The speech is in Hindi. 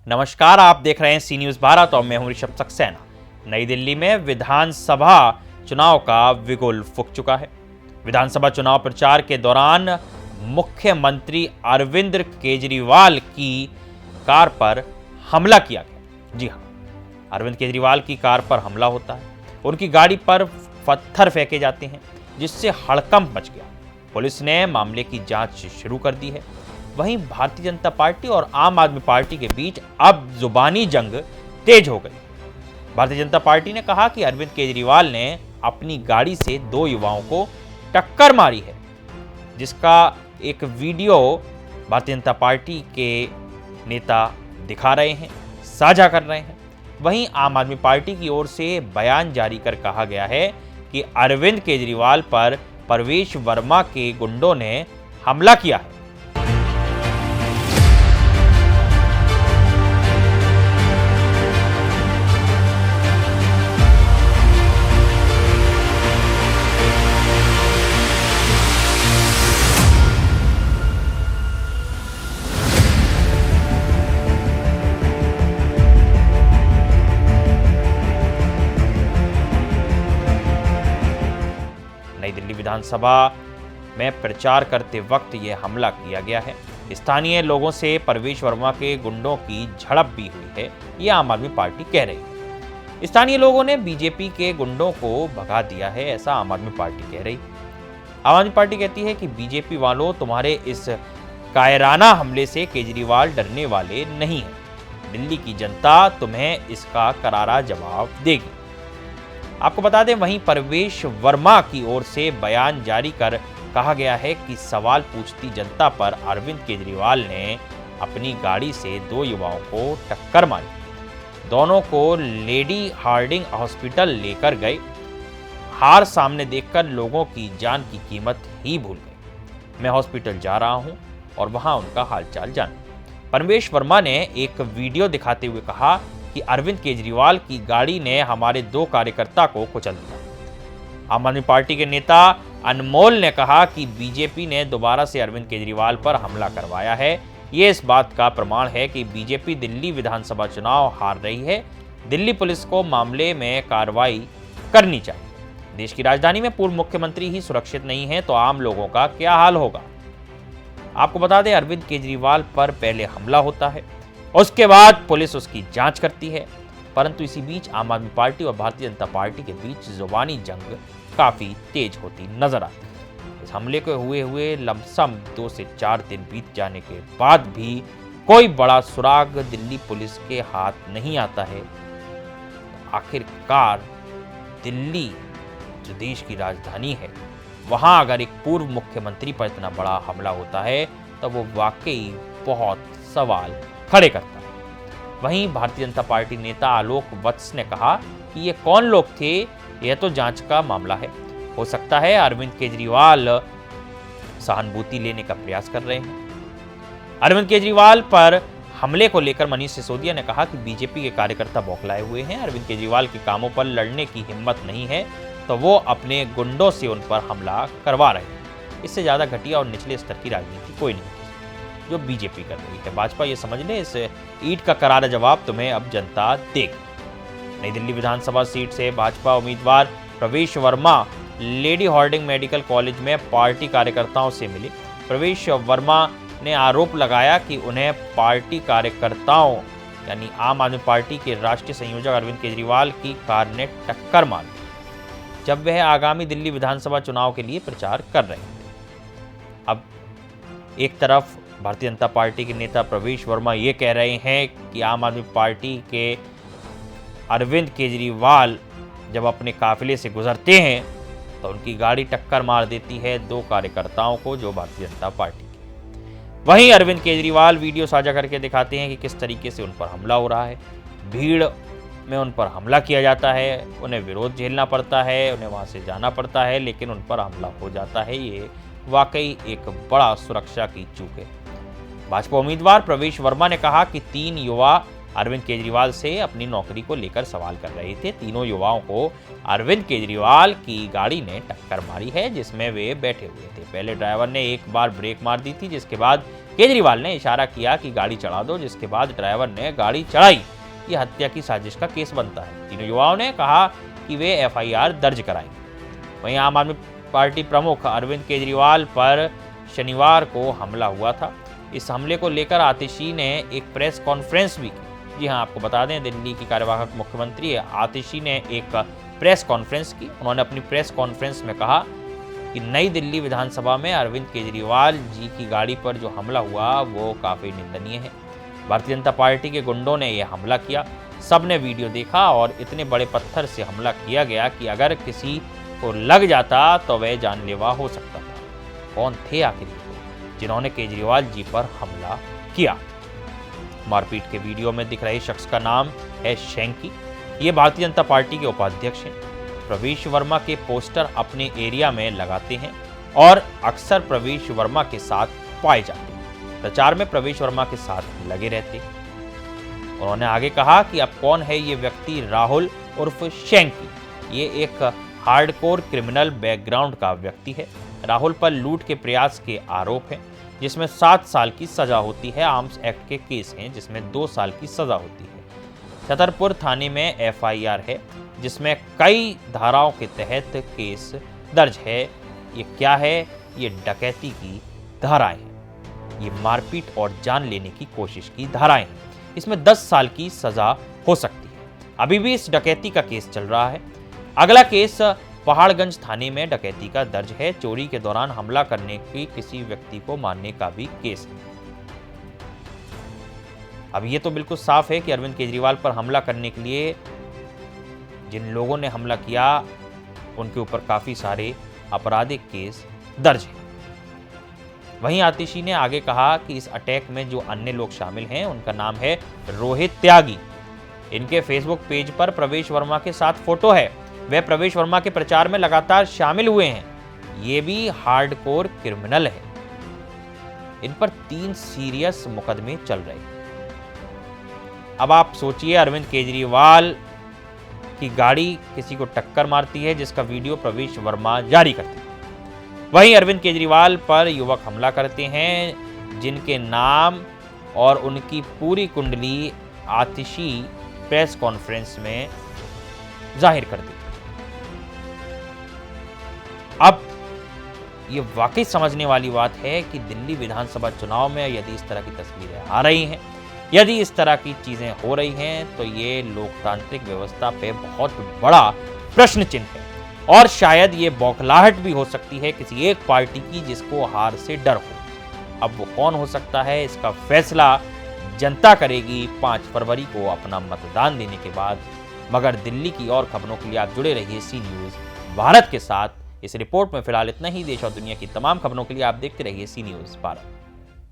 नमस्कार, आप देख रहे हैं सी न्यूज भारत और मैं हूं ऋषभ सक्सेना। नई दिल्ली में विधानसभा चुनाव का बिगुल फूंक चुका है। विधानसभा चुनाव प्रचार के दौरान मुख्यमंत्री अरविंद केजरीवाल की कार पर हमला किया गया। जी हां, अरविंद केजरीवाल की कार पर हमला होता है। उनकी गाड़ी पर पत्थर फेंके जाते हैं, जिससे हड़कंप मच गया। पुलिस ने मामले की जांच शुरू कर दी है। वहीं भारतीय जनता पार्टी और आम आदमी पार्टी के बीच अब जुबानी जंग तेज हो गई। भारतीय जनता पार्टी ने कहा कि अरविंद केजरीवाल ने अपनी गाड़ी से 2 युवाओं को टक्कर मारी है, जिसका एक वीडियो भारतीय जनता पार्टी के नेता दिखा रहे हैं, साझा कर रहे हैं। वहीं आम आदमी पार्टी की ओर से बयान जारी कर कहा गया है कि अरविंद केजरीवाल पर प्रवेश वर्मा के गुंडों ने हमला किया है। नई दिल्ली विधानसभा में प्रचार करते वक्त यह हमला किया गया है। स्थानीय लोगों से प्रवेश वर्मा के गुंडों की झड़प भी हुई है, यह आम आदमी पार्टी कह रही है। स्थानीय लोगों ने बीजेपी के गुंडों को भगा दिया है, ऐसा आम आदमी पार्टी कह रही। आम आदमी पार्टी कहती है कि बीजेपी वालों, तुम्हारे इस कायराना हमले से केजरीवाल डरने वाले नहीं हैं। दिल्ली की जनता तुम्हें इसका करारा जवाब देगी। आपको बता दें, वहीं प्रवेश वर्मा की ओर से बयान जारी कर कहा गया है कि सवाल पूछती जनता पर अरविंद केजरीवाल ने अपनी गाड़ी से 2 युवाओं को टक्कर मारी। दोनों को लेडी हार्डिंग हॉस्पिटल लेकर गए। हार सामने देखकर लोगों की जान की कीमत ही भूल गए। मैं हॉस्पिटल जा रहा हूं और वहां उनका हालचाल जाना। प्रवेश वर्मा ने एक वीडियो दिखाते हुए कहा कि अरविंद केजरीवाल की गाड़ी ने हमारे 2 कार्यकर्ता को कुचल दिया। आम आदमी पार्टी के नेता अनमोल ने कहा कि बीजेपी ने दोबारा से अरविंद केजरीवाल पर हमला करवाया है। ये इस बात का प्रमाण है कि बीजेपी दिल्ली विधानसभा चुनाव हार रही है। दिल्ली पुलिस को मामले में कार्रवाई करनी चाहिए। देश की राजधानी में पूर्व मुख्यमंत्री ही सुरक्षित नहीं है तो आम लोगों का क्या हाल होगा। आपको बता दें, अरविंद केजरीवाल पर पहले हमला होता है, उसके बाद पुलिस उसकी जांच करती है। परंतु इसी बीच आम आदमी पार्टी और भारतीय जनता पार्टी के बीच जुबानी जंग काफी तेज होती नजर आती है। इस हमले को हुए लमसम 2 से 4 दिन बीत जाने के बाद भी कोई बड़ा सुराग दिल्ली पुलिस के हाथ नहीं आता है। तो आखिरकार दिल्ली, जो देश की राजधानी है, वहां अगर एक पूर्व मुख्यमंत्री पर इतना बड़ा हमला होता है तो वो वाकई बहुत सवाल खड़े करता है। वहीं भारतीय जनता पार्टी नेता आलोक वत्स ने कहा कि ये कौन लोग थे, यह तो जांच का मामला है। हो सकता है अरविंद केजरीवाल सहानुभूति लेने का प्रयास कर रहे हैं। अरविंद केजरीवाल पर हमले को लेकर मनीष सिसोदिया ने कहा कि बीजेपी के कार्यकर्ता बौखलाए हुए हैं। अरविंद केजरीवाल के कामों पर लड़ने की हिम्मत नहीं है तो वो अपने गुंडों से उन पर हमला करवा रहे हैं। इससे ज्यादा घटिया और निचले स्तर की राजनीति कोई नहीं जो बीजेपी कर रही है। भाजपा ये समझ ले, इस ईंट का करारा जवाब तुम्हें अब जनता देगी। नई दिल्ली विधानसभा सीट से भाजपा उम्मीदवार Pravesh Verma Lady Hardinge Medical College में पार्टी कार्यकर्ताओं से मिले। प्रवेश वर्मा ने आरोप लगाया कि उन्हें पार्टी कार्यकर्ताओं यानी आम आदमी पार्टी के राष्ट्रीय संयोजक अरविंद केजरीवाल की कार ने टक्कर मारी जब वह आगामी दिल्ली विधानसभा चुनाव के लिए प्रचार कर रहे थे। अब एक तरफ भारतीय जनता पार्टी के नेता प्रवेश वर्मा ये कह रहे हैं कि आम आदमी पार्टी के अरविंद केजरीवाल जब अपने काफिले से गुजरते हैं तो उनकी गाड़ी टक्कर मार देती है 2 कार्यकर्ताओं को जो भारतीय जनता पार्टी के। वहीं अरविंद केजरीवाल वीडियो साझा करके दिखाते हैं कि किस तरीके से उन पर हमला हो रहा है। भीड़ में उन पर हमला किया जाता है, उन्हें विरोध झेलना पड़ता है, उन्हें वहां से जाना पड़ता है, लेकिन उन पर हमला हो जाता है। ये वाकई एक बड़ा सुरक्षा की चूक है। भाजपा उम्मीदवार प्रवेश वर्मा ने कहा कि 3 युवा अरविंद केजरीवाल से अपनी नौकरी को लेकर सवाल कर रहे थे। तीनों युवाओं को अरविंद केजरीवाल की गाड़ी ने टक्कर मारी है, जिसमें वे बैठे हुए थे। पहले ड्राइवर ने एक बार ब्रेक मार दी थी, जिसके बाद केजरीवाल ने इशारा किया कि गाड़ी चढ़ा दो, जिसके बाद ड्राइवर ने गाड़ी चढ़ाई। ये हत्या की साजिश का केस बनता है। तीनों युवाओं ने कहा कि वे एफआईआर दर्ज कराएंगे। वहीं आम आदमी पार्टी प्रमुख अरविंद केजरीवाल पर शनिवार को हमला हुआ था। इस हमले को लेकर आतिशी ने एक प्रेस कॉन्फ्रेंस भी की। जी हाँ, आपको बता दें, दिल्ली की कार्यवाहक मुख्यमंत्री आतिशी ने एक प्रेस कॉन्फ्रेंस की। उन्होंने अपनी प्रेस कॉन्फ्रेंस में कहा कि नई दिल्ली विधानसभा में अरविंद केजरीवाल जी की गाड़ी पर जो हमला हुआ वो काफ़ी निंदनीय है। भारतीय जनता पार्टी के गुंडों ने यह हमला किया। सबने वीडियो देखा और इतने बड़े पत्थर से हमला किया गया कि अगर किसी को लग जाता तो वह जानलेवा हो सकता था। कौन थे आखिर जिन्होंने केजरीवाल जी पर हमला किया? मारपीट के वीडियो में दिख रहे शख्स का नाम है शैंकी। ये भारतीय जनता पार्टी के उपाध्यक्ष हैं। प्रवेश वर्मा के पोस्टर अपने एरिया में लगाते हैं और अक्सर प्रवेश वर्मा के साथ पाए जाते हैं। प्रचार में प्रवेश वर्मा के साथ लगे रहते। उन्होंने आगे कहा कि अब कौन है ये व्यक्ति? राहुल उर्फ शैंकी। ये एक हार्डकोर क्रिमिनल बैकग्राउंड का व्यक्ति है। राहुल पर लूट के प्रयास के आरोप हैं, जिसमें 7 साल की सजा होती है। आर्म्स एक्ट के केस हैं, जिसमें 2 साल की सजा होती है। छतरपुर थाने में एफआईआर है, जिसमें कई धाराओं के तहत केस दर्ज है। ये क्या है? ये डकैती की धाराएं हैं। ये मारपीट और जान लेने की कोशिश की धाराएं हैं। इसमें 10 साल की सजा हो सकती है। अभी भी इस डकैती का केस चल रहा है। अगला केस पहाड़गंज थाने में डकैती का दर्ज है। चोरी के दौरान हमला करने की, किसी व्यक्ति को मारने का भी केस है। अब ये तो बिल्कुल साफ है कि अरविंद केजरीवाल पर हमला करने के लिए जिन लोगों ने हमला किया उनके ऊपर काफी सारे आपराधिक केस दर्ज हैं। वहीं आतिशी ने आगे कहा कि इस अटैक में जो अन्य लोग शामिल हैं उनका नाम है रोहित त्यागी। इनके फेसबुक पेज पर प्रवेश वर्मा के साथ फोटो है। वे प्रवेश वर्मा के प्रचार में लगातार शामिल हुए हैं। ये भी हार्डकोर क्रिमिनल है। इन पर 3 सीरियस मुकदमे चल रहे हैं। अब आप सोचिए, अरविंद केजरीवाल की गाड़ी किसी को टक्कर मारती है, जिसका वीडियो प्रवेश वर्मा जारी करते हैं। वहीं अरविंद केजरीवाल पर युवक हमला करते हैं, जिनके नाम और उनकी पूरी कुंडली आतिशी प्रेस कॉन्फ्रेंस में जाहिर कर दी। अब ये वाकई समझने वाली बात है कि दिल्ली विधानसभा चुनाव में यदि इस तरह की तस्वीरें आ रही हैं, यदि इस तरह की चीजें हो रही हैं, तो ये लोकतांत्रिक व्यवस्था पे बहुत बड़ा प्रश्न चिन्ह है। और शायद ये बौखलाहट भी हो सकती है किसी एक पार्टी की जिसको हार से डर हो। अब वो कौन हो सकता है, इसका फैसला जनता करेगी 5 फरवरी को अपना मतदान देने के बाद। मगर दिल्ली की और खबरों के लिए आप जुड़े रहिए सी न्यूज़ भारत के साथ। इस रिपोर्ट में फिलहाल इतना ही। देश और दुनिया की तमाम खबरों के लिए आप देखते रहिए सी न्यूज़ भारत।